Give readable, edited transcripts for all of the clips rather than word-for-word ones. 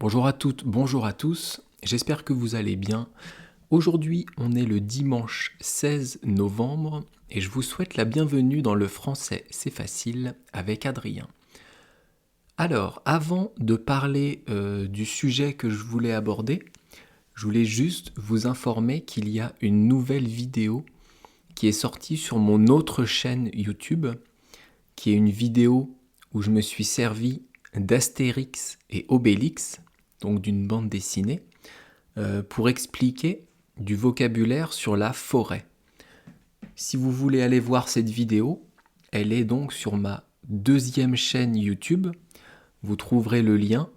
Bonjour à toutes, bonjour à tous, j'espère que vous allez bien. Aujourd'hui, on est le dimanche 16 novembre et je vous souhaite la bienvenue dans le français C'est facile avec Adrien. Alors, avant de parler du sujet que je voulais aborder, je voulais juste vous informer qu'il y a une nouvelle vidéo qui est sortie sur mon autre chaîne YouTube, qui est une vidéo où je me suis servi d'Astérix et Obélix, donc d'une bande dessinée, pour expliquer du vocabulaire sur la forêt. Si vous voulez aller voir cette vidéo, elle est donc sur ma deuxième chaîne YouTube. Vous trouverez le lien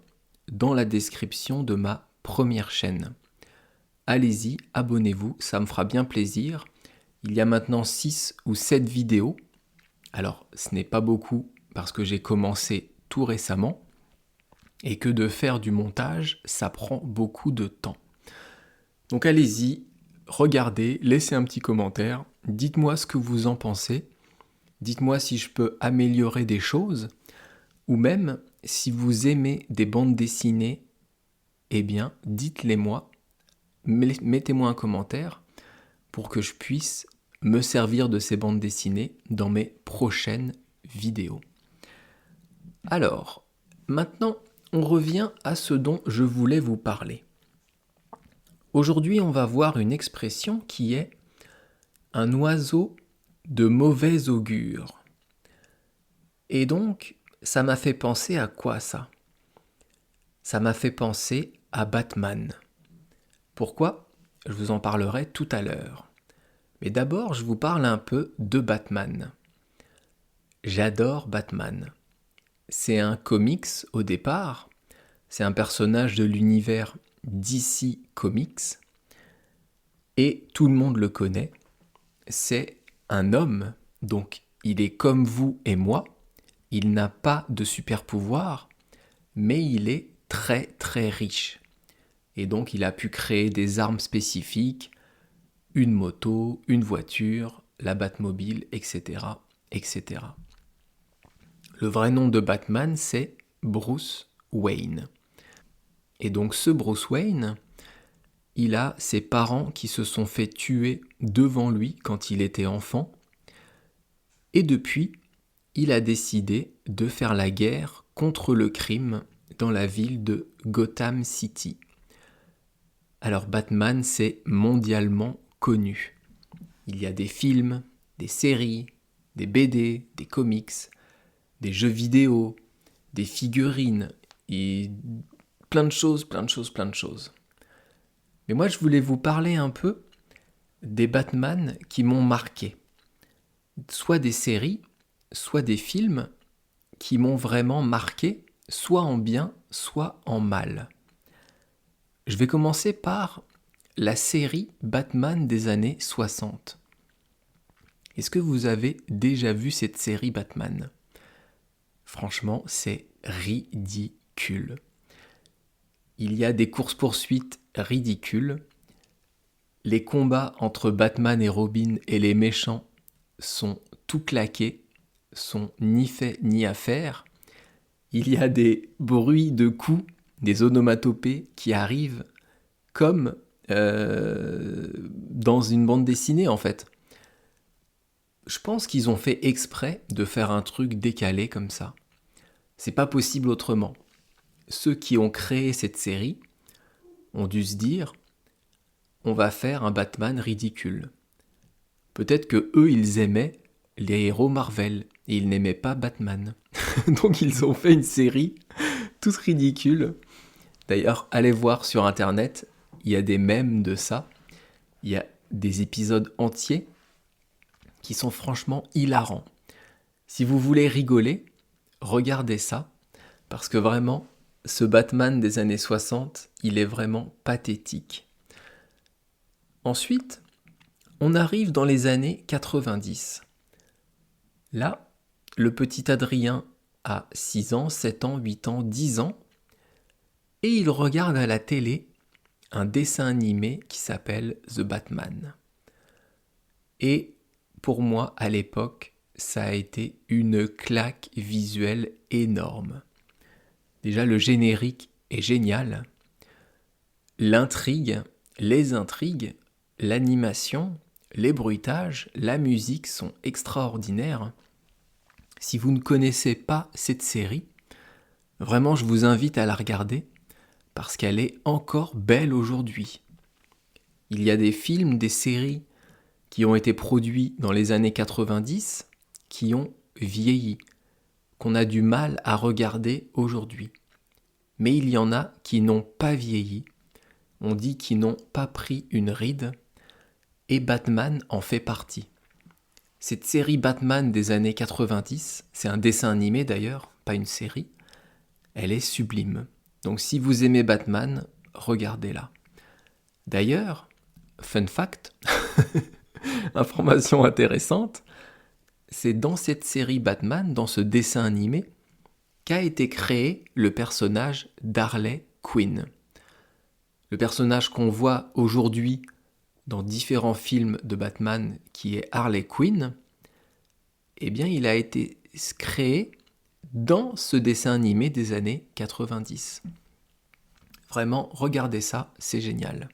dans la description de ma première chaîne. Allez-y, abonnez-vous, ça me fera bien plaisir. Il y a maintenant 6 ou 7 vidéos. Alors, ce n'est pas beaucoup parce que j'ai commencé tout récemment et que de faire du montage, ça prend beaucoup de temps. Donc allez-y, regardez, laissez un petit commentaire, dites-moi ce que vous en pensez, dites-moi si je peux améliorer des choses, ou même si vous aimez des bandes dessinées, eh bien dites-les moi, mettez-moi un commentaire pour que je puisse me servir de ces bandes dessinées dans mes prochaines vidéos. Alors, maintenant, on revient à ce dont je voulais vous parler. Aujourd'hui, on va voir une expression qui est un oiseau de mauvais augure. Et donc, ça m'a fait penser à quoi ça ? Ça m'a fait penser à Batman. Pourquoi ? Je vous en parlerai tout à l'heure. Mais d'abord, je vous parle un peu de Batman. J'adore Batman. C'est un comics au départ. C'est un personnage de l'univers DC Comics. Et tout le monde le connaît. C'est un homme, donc il est comme vous et moi. Il n'a pas de super pouvoir, mais il est très très riche. Et donc il a pu créer des armes spécifiques, une moto, une voiture, la Batmobile, etc., etc. Le vrai nom de Batman, c'est Bruce Wayne. Et donc ce Bruce Wayne, il a ses parents qui se sont fait tuer devant lui quand il était enfant. Et depuis, il a décidé de faire la guerre contre le crime dans la ville de Gotham City. Alors Batman, c'est mondialement connu. Il y a des films, des séries, des BD, des comics, des jeux vidéo, des figurines, et plein de choses, plein de choses, plein de choses. Mais moi, je voulais vous parler un peu des Batman qui m'ont marqué. Soit des séries, soit des films qui m'ont vraiment marqué, soit en bien, soit en mal. Je vais commencer par la série Batman des années 60. Est-ce que vous avez déjà vu cette série Batman ? Franchement, c'est ridicule. Il y a des courses-poursuites ridicules. Les combats entre Batman et Robin et les méchants sont tout claqués, sont ni fait ni à faire. Il y a des bruits de coups, des onomatopées qui arrivent comme dans une bande dessinée en fait. Je pense qu'ils ont fait exprès de faire un truc décalé comme ça. C'est pas possible autrement. Ceux qui ont créé cette série ont dû se dire on va faire un Batman ridicule. Peut-être que eux ils aimaient les héros Marvel et ils n'aimaient pas Batman. Donc ils ont fait une série toute ridicule. D'ailleurs, allez voir sur internet, il y a des mèmes de ça. Il y a des épisodes entiers qui sont franchement hilarants. Si vous voulez rigoler, regardez ça, parce que vraiment, ce Batman des années 60, il est vraiment pathétique. Ensuite, on arrive dans les années 90. Là, le petit Adrien a 6 ans, 7 ans, 8 ans, 10 ans, et il regarde à la télé un dessin animé qui s'appelle The Batman. Et pour moi, à l'époque, ça a été une claque visuelle énorme. Déjà, le générique est génial. L'intrigue, les intrigues, l'animation, les bruitages, la musique sont extraordinaires. Si vous ne connaissez pas cette série, vraiment je vous invite à la regarder parce qu'elle est encore belle aujourd'hui. Il y a des films, des séries qui ont été produits dans les années 90 qui ont vieilli, qu'on a du mal à regarder aujourd'hui. Mais il y en a qui n'ont pas vieilli, on dit qu'ils n'ont pas pris une ride, et Batman en fait partie. Cette série Batman des années 90, c'est un dessin animé d'ailleurs, pas une série, elle est sublime. Donc si vous aimez Batman, regardez-la. D'ailleurs, fun fact, information intéressante, c'est dans cette série Batman, dans ce dessin animé, qu'a été créé le personnage d'Harley Quinn. Le personnage qu'on voit aujourd'hui dans différents films de Batman, qui est Harley Quinn, eh bien il a été créé dans ce dessin animé des années 90. Vraiment, regardez ça, c'est génial.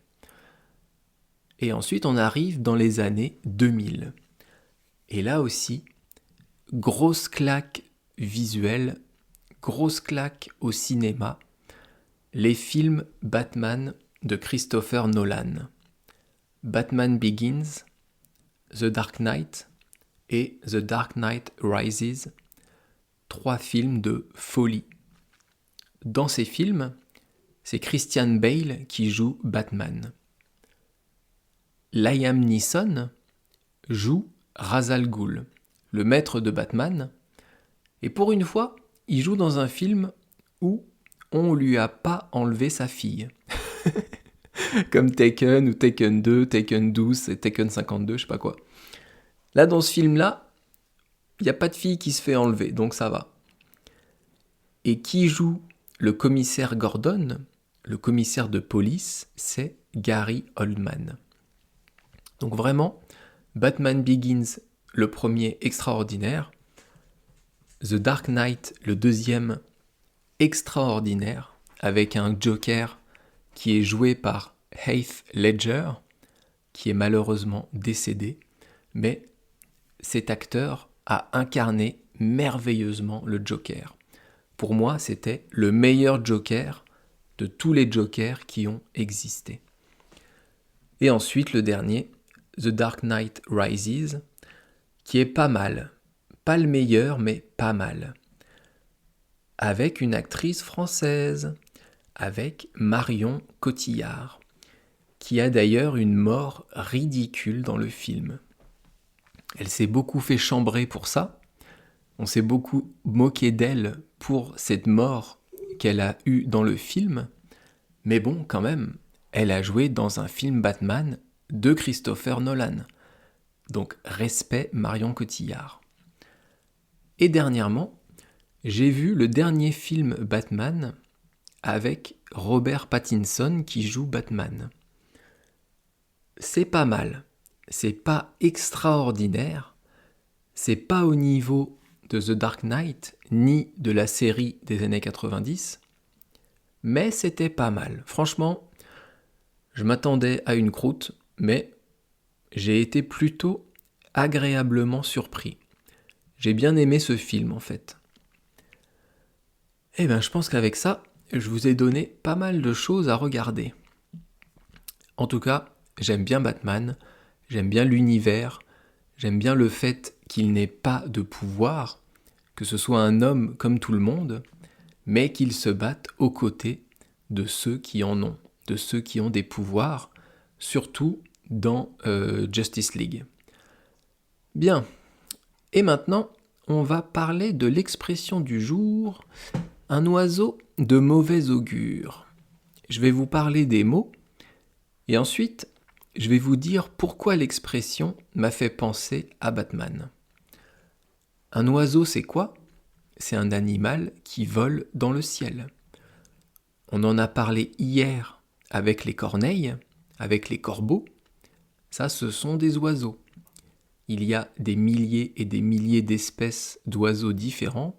Et ensuite, on arrive dans les années 2000. Et là aussi, grosse claque visuelle, grosse claque au cinéma, les films Batman de Christopher Nolan. Batman Begins, The Dark Knight et The Dark Knight Rises, 3 films de folie. Dans ces films, c'est Christian Bale qui joue Batman. Liam Neeson joue Ra's al Ghul, le maître de Batman, et pour une fois, il joue dans un film où on lui a pas enlevé sa fille. Comme Taken ou Taken 2, Taken 12 et Taken 52, je sais pas quoi. Là, dans ce film-là, il n'y a pas de fille qui se fait enlever, donc ça va. Et qui joue le commissaire Gordon, le commissaire de police, c'est Gary Oldman. Donc vraiment, Batman Begins, le premier, extraordinaire. The Dark Knight, le deuxième, extraordinaire, avec un Joker qui est joué par Heath Ledger, qui est malheureusement décédé, mais cet acteur a incarné merveilleusement le Joker. Pour moi, c'était le meilleur Joker de tous les Jokers qui ont existé. Et ensuite, le dernier, The Dark Knight Rises, qui est pas mal. Pas le meilleur, mais pas mal. Avec une actrice française, avec Marion Cotillard, qui a d'ailleurs une mort ridicule dans le film. Elle s'est beaucoup fait chambrer pour ça. On s'est beaucoup moqué d'elle pour cette mort qu'elle a eue dans le film. Mais bon, quand même, elle a joué dans un film Batman de Christopher Nolan. Donc, respect Marion Cotillard. Et dernièrement, j'ai vu le dernier film Batman avec Robert Pattinson qui joue Batman. C'est pas mal. C'est pas extraordinaire. C'est pas au niveau de The Dark Knight, ni de la série des années 90, mais c'était pas mal. Franchement, je m'attendais à une croûte, mais j'ai été plutôt agréablement surpris. J'ai bien aimé ce film en fait. Eh bien, je pense qu'avec ça, je vous ai donné pas mal de choses à regarder. En tout cas, j'aime bien Batman, j'aime bien l'univers, j'aime bien le fait qu'il n'ait pas de pouvoir, que ce soit un homme comme tout le monde, mais qu'il se batte aux côtés de ceux qui en ont, de ceux qui ont des pouvoirs, surtout dans Justice League. Bien, et maintenant, on va parler de l'expression du jour, un oiseau de mauvais augure. Je vais vous parler des mots, et ensuite, je vais vous dire pourquoi l'expression m'a fait penser à Batman. Un oiseau, c'est quoi ? C'est un animal qui vole dans le ciel. On en a parlé hier avec les corneilles, avec les corbeaux. Ça, ce sont des oiseaux. Il y a des milliers et des milliers d'espèces d'oiseaux différentes,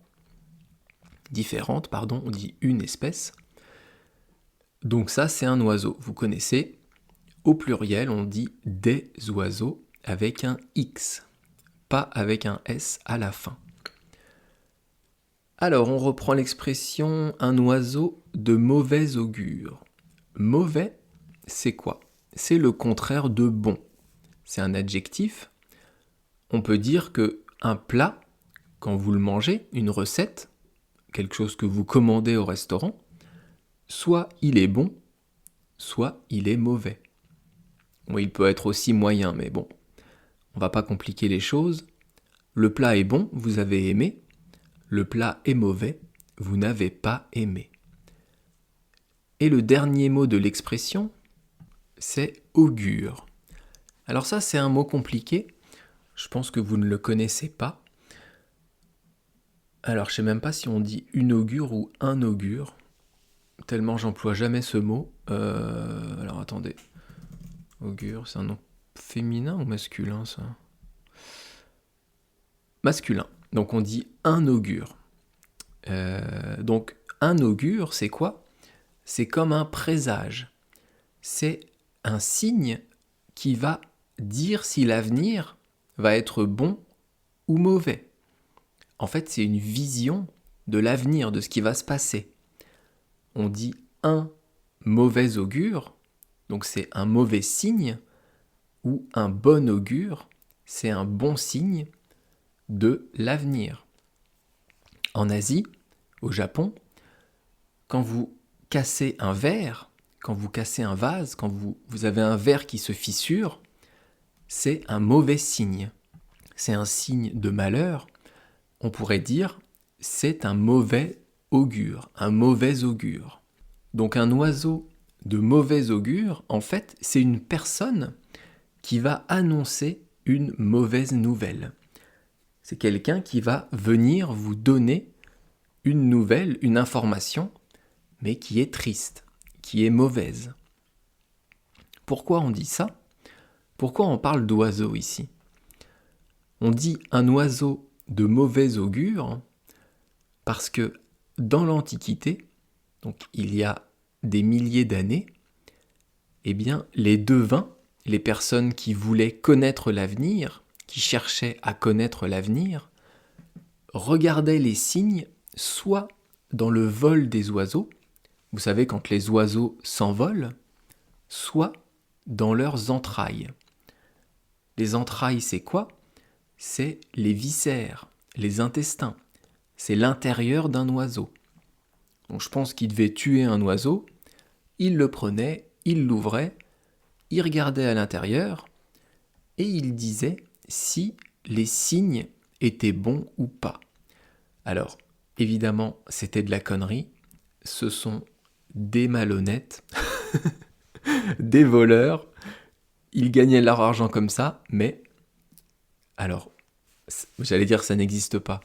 on dit une espèce. Donc ça, c'est un oiseau. Vous connaissez, au pluriel, on dit des oiseaux avec un X, pas avec un S à la fin. Alors, on reprend l'expression un oiseau de mauvais augure. Mauvais, c'est quoi ? C'est le contraire de bon. C'est un adjectif. On peut dire que un plat, quand vous le mangez, une recette, quelque chose que vous commandez au restaurant, soit il est bon, soit il est mauvais. Bon, il peut être aussi moyen, mais bon, on va pas compliquer les choses. Le plat est bon, vous avez aimé. Le plat est mauvais, vous n'avez pas aimé. Et le dernier mot de l'expression, c'est augure. Alors ça, c'est un mot compliqué. Je pense que vous ne le connaissez pas. Alors, je sais même pas si on dit une augure ou un augure. Tellement j'emploie jamais ce mot. Alors, attendez. Augure, c'est un nom féminin ou masculin, ça ? Masculin. Donc, on dit un augure. Donc, un augure, c'est quoi ? C'est comme un présage. C'est un signe qui va dire si l'avenir va être bon ou mauvais. En fait, c'est une vision de l'avenir, de ce qui va se passer. On dit un mauvais augure, donc c'est un mauvais signe, ou un bon augure, c'est un bon signe de l'avenir. En Asie, au Japon, quand vous cassez un verre, quand vous cassez un vase, quand vous avez un verre qui se fissure, c'est un mauvais signe. C'est un signe de malheur. On pourrait dire, c'est un mauvais augure, un mauvais augure. Donc un oiseau de mauvais augure, en fait, c'est une personne qui va annoncer une mauvaise nouvelle. C'est quelqu'un qui va venir vous donner une nouvelle, une information, mais qui est triste, qui est mauvaise. Pourquoi on dit ça ? Pourquoi on parle d'oiseau ici ? On dit un oiseau de mauvais augure parce que dans l'Antiquité, donc il y a des milliers d'années, eh bien les devins, les personnes qui voulaient connaître l'avenir, qui cherchaient à connaître l'avenir, regardaient les signes soit dans le vol des oiseaux, vous savez quand les oiseaux s'envolent, soit dans leurs entrailles. Les entrailles, c'est quoi ? C'est les viscères, les intestins. C'est l'intérieur d'un oiseau. Donc je pense qu'il devait tuer un oiseau, il le prenait, il l'ouvrait, il regardait à l'intérieur et il disait si les signes étaient bons ou pas. Alors, évidemment, c'était de la connerie. Ce sont des malhonnêtes, des voleurs. Ils gagnaient leur argent comme ça, mais alors, j'allais dire que ça n'existe pas.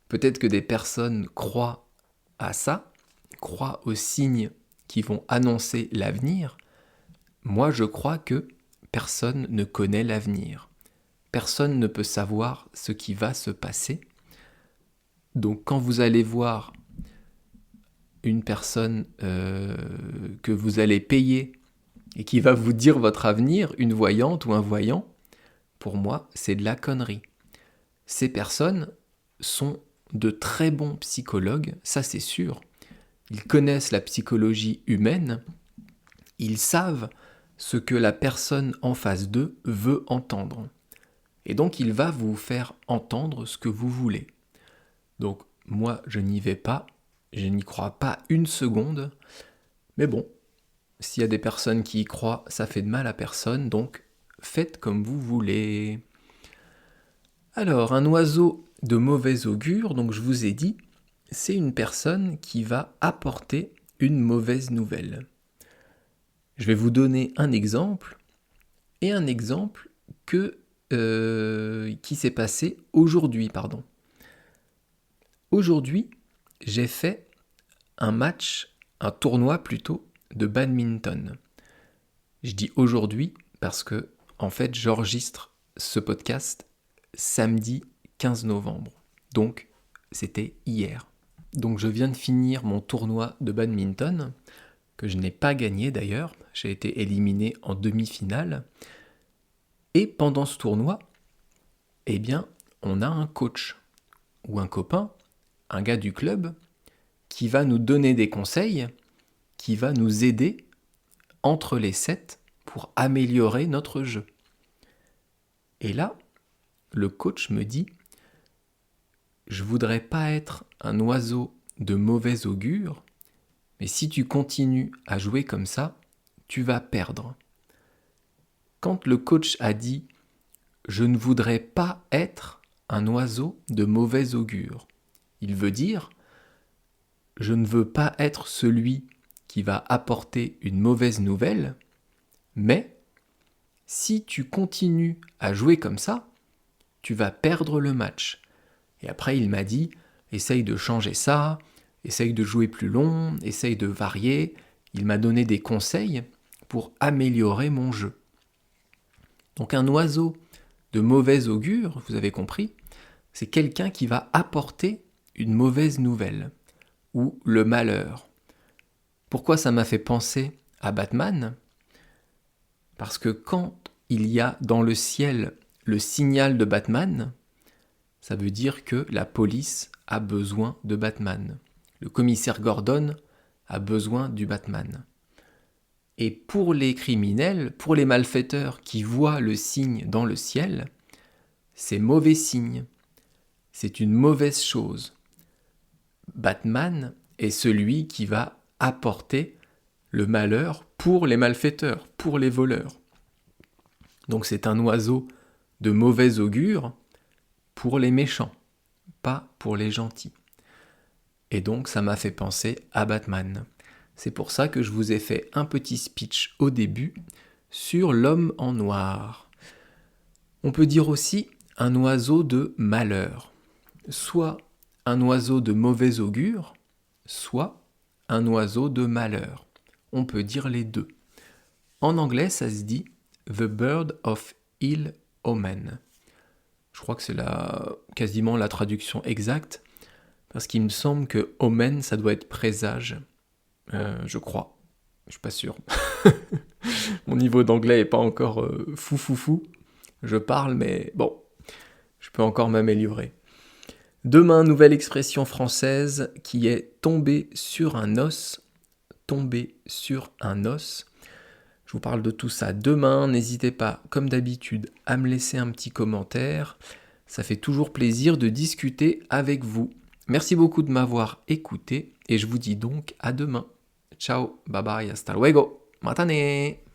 Peut-être que des personnes croient à ça, croient aux signes qui vont annoncer l'avenir. Moi, je crois que personne ne connaît l'avenir. Personne ne peut savoir ce qui va se passer. Donc, quand vous allez voir une personne que vous allez payer et qui va vous dire votre avenir, une voyante ou un voyant, pour moi, c'est de la connerie. Ces personnes sont de très bons psychologues, ça c'est sûr. Ils connaissent la psychologie humaine, ils savent ce que la personne en face d'eux veut entendre. Et donc il va vous faire entendre ce que vous voulez. Donc moi je n'y vais pas, je n'y crois pas une seconde, mais bon, s'il y a des personnes qui y croient, ça fait de mal à personne, donc faites comme vous voulez. Alors, un oiseau de mauvais augure, donc je vous ai dit, c'est une personne qui va apporter une mauvaise nouvelle. Je vais vous donner un exemple, et un exemple qui s'est passé aujourd'hui, Aujourd'hui, j'ai fait un tournoi plutôt, de badminton. Je dis aujourd'hui parce que, en fait, j'enregistre ce podcast samedi 15 novembre. Donc, c'était hier. Donc, je viens de finir mon tournoi de badminton. que je n'ai pas gagné d'ailleurs. J'ai été éliminé en demi-finale. Et pendant ce tournoi, eh bien, on a un coach ou un copain, un gars du club, qui va nous donner des conseils, qui va nous aider entre les sets pour améliorer notre jeu. Et là, le coach me dit « Je voudrais pas être un oiseau de mauvais augure, mais si tu continues à jouer comme ça, tu vas perdre. » Quand le coach a dit « Je ne voudrais pas être un oiseau de mauvais augure », il veut dire « Je ne veux pas être celui qui va apporter une mauvaise nouvelle, mais si tu continues à jouer comme ça, tu vas perdre le match. » Et après, il m'a dit « Essaye de changer ça, essaye de jouer plus long, essaye de varier. » Il m'a donné des conseils pour améliorer mon jeu. Donc un oiseau de mauvais augure, vous avez compris, c'est quelqu'un qui va apporter une mauvaise nouvelle ou le malheur. Pourquoi ça m'a fait penser à Batman ? Parce que quand il y a dans le ciel le signal de Batman, ça veut dire que la police a besoin de Batman. Le commissaire Gordon a besoin du Batman. Et pour les criminels, pour les malfaiteurs qui voient le signe dans le ciel, c'est mauvais signe. C'est une mauvaise chose. Batman est celui qui va apporter le malheur pour les malfaiteurs, pour les voleurs. Donc c'est un oiseau de mauvais augure pour les méchants, pas pour les gentils. Et donc ça m'a fait penser à Batman. C'est pour ça que je vous ai fait un petit speech au début sur l'homme en noir. On peut dire aussi un oiseau de malheur, soit un oiseau de mauvais augure, soit un oiseau de malheur. On peut dire les deux. En anglais, ça se dit « the bird of ill omen ». Je crois que c'est quasiment la traduction exacte, parce qu'il me semble que « omen », ça doit être présage. Je crois. Je suis pas sûr. Mon niveau d'anglais est pas encore fou. Je parle, mais bon, je peux encore m'améliorer. Demain, nouvelle expression française qui est tomber sur un os. Tomber sur un os. Je vous parle de tout ça demain. N'hésitez pas, comme d'habitude, à me laisser un petit commentaire. Ça fait toujours plaisir de discuter avec vous. Merci beaucoup de m'avoir écouté et je vous dis donc à demain. Ciao, bye bye, hasta luego, matane.